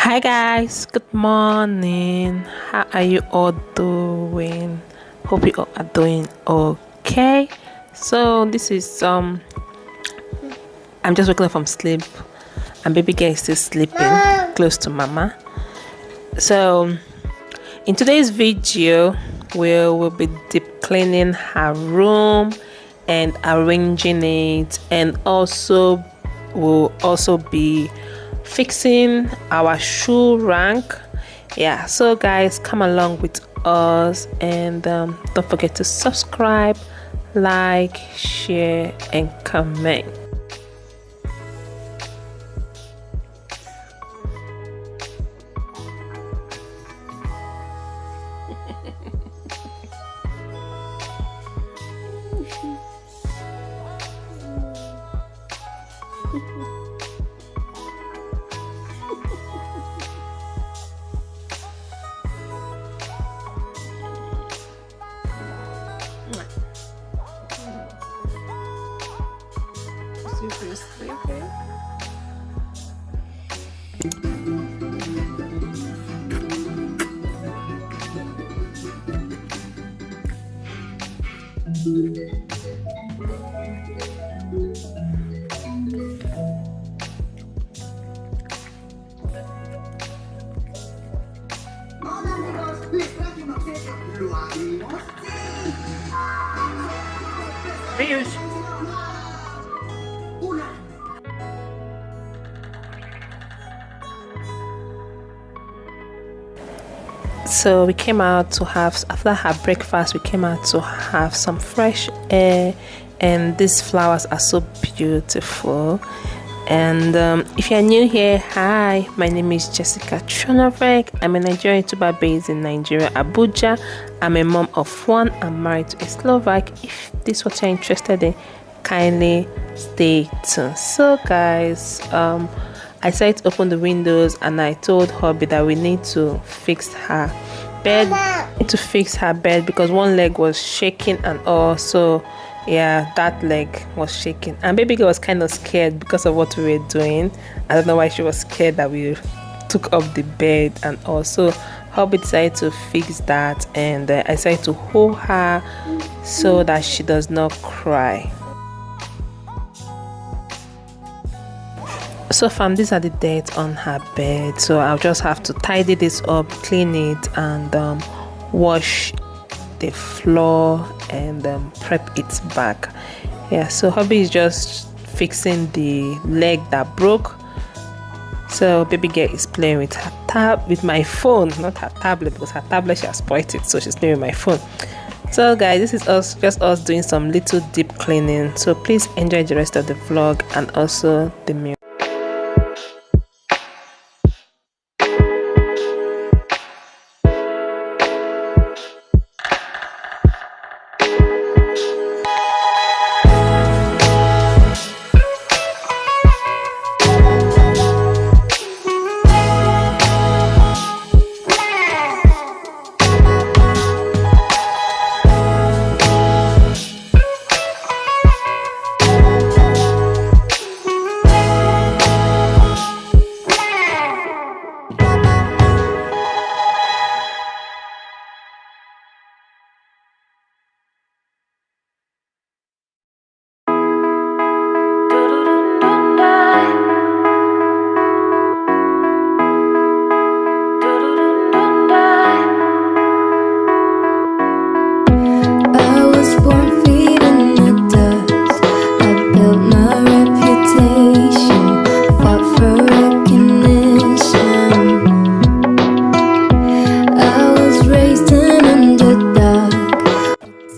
Hi guys, good morning. How are you all doing? Hope you all are doing okay. So this is I'm just waking up from sleep and baby girl is still sleeping close to mama. So in today's video we will be deep cleaning her room and arranging it, and also will also be fixing our shoe rack. Yeah, so guys, come along with us, and don't forget to subscribe, like, share and comment. Seriously, okay? So we came out to have, after her breakfast, we came out to have some fresh air, and these flowers are so beautiful. And if you're new here, hi, my name is Jessica Chonovek. I'm a Nigerian YouTuber based in Nigeria, Abuja. I'm a mom of one. I'm married to a Slovak. If this is what you're interested in, kindly stay tuned. So guys, I decided to open the windows and I told hubby that we need to fix her bed. Because one leg was shaking and all. So yeah, that leg was shaking, and baby girl was kind of scared because of what we were doing. I don't know why she was scared that we took up the bed, and also hubby decided to fix that, and I decided to hold her so that she does not cry. So fam, these are the dirt on her bed, so I'll just have to tidy this up, clean it, and wash the floor and prep it back. Yeah, so hubby is just fixing the leg that broke. So baby girl is playing with her with my phone, not her tablet, because her tablet she has spoiled it, so she's playing with my phone. So guys, this is us doing some little deep cleaning, so please enjoy the rest of the vlog and also the meal.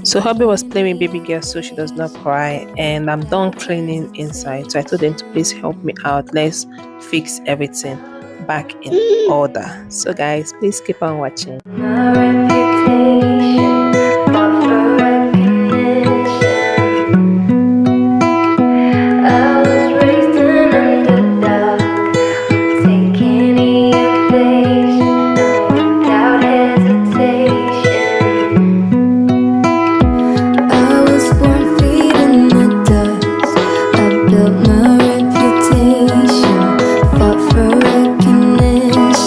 So hubby was playing with baby girl so she does not cry, and I'm done cleaning inside, so I told them to please help me out. Let's fix everything back in order. So guys, please keep on watching. Built my reputation, fought for recognition.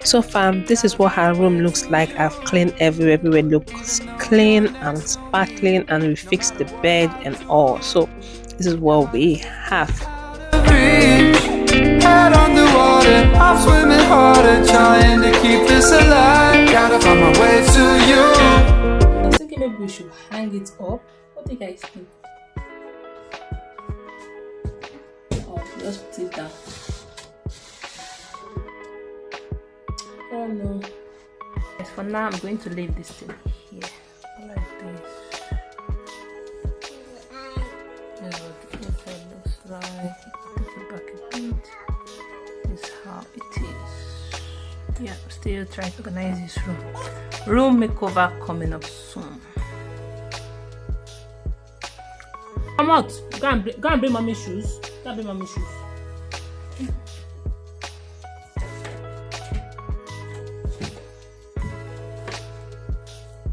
So fam, this is what her room looks like. I've cleaned everywhere looks clean and sparkling, and we fixed the bed and all. So this is what we have. Head on the water, I'm swimming harder, trying to keep this alive. Gotta find my way to you. I was thinking maybe we should hang it up. What do you guys think? Oh, just put it down. Oh no. Yes, for now I'm going to leave this thing here. Like this. This is what the inside looks like. Put it back a bit. This is how it is. Yeah, I'm still trying to organize this room. Room makeover coming up soon. Come out. Go and bring mommy's shoes. Go and bring mommy's shoes.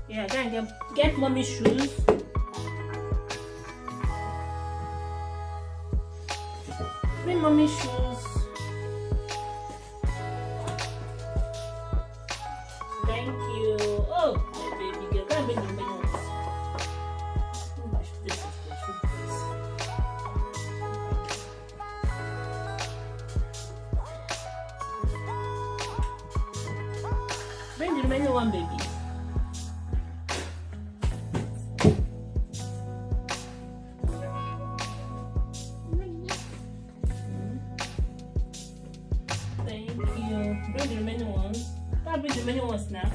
Yeah, go and get mommy's shoes. Bring mommy's shoes. Thank you. Oh, my baby girl. Go and bring the many ones. Bring the remaining one, baby. Thank you. Bring the remaining ones. Can't bring the remaining ones now.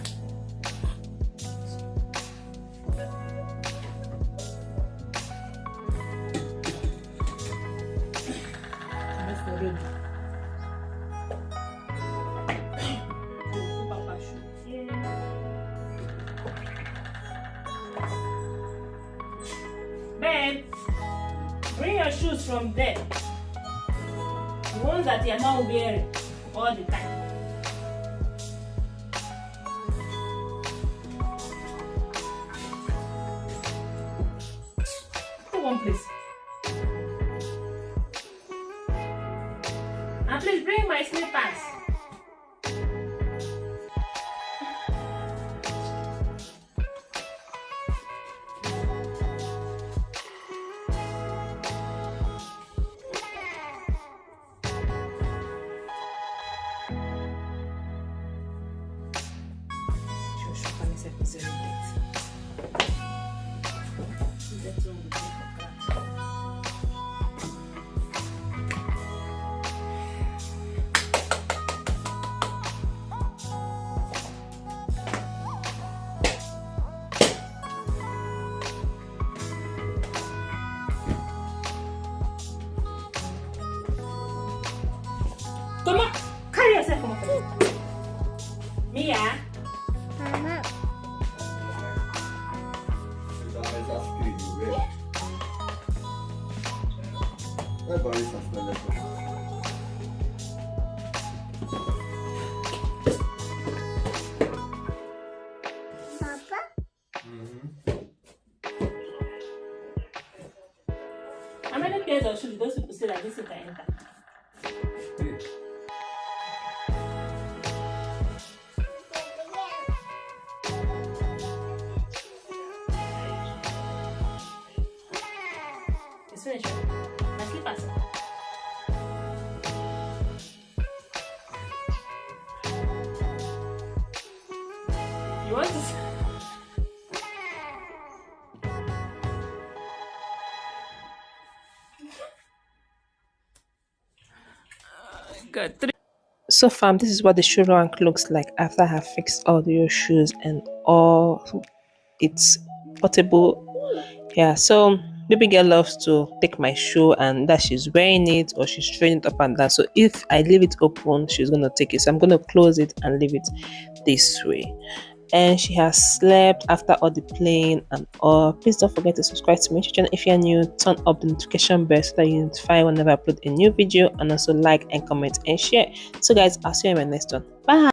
Babe, bring your shoes from there. The ones that you are not wearing all the time. Put one place. And please bring my slippers. Come on, carry yourself. Come on, Mia. Mama. Papa. How many pairs of shoes those people say that this is the enter? It's finished. My slippers. You want to? Good. So fam, this is what the shoe rack looks like after I have fixed all your shoes and all. It's portable. Yeah, so baby girl loves to take my shoe and that she's wearing it or she's throwing it up and down. So if I leave it open, she's gonna take it. So I'm gonna close it and leave it this way. And she has slept after all the playing and all. Please don't forget to subscribe to my channel if you're new. Turn up the notification bell so that you notify whenever I upload a new video, and also like and comment and share. So guys, I'll see you in my next one. Bye.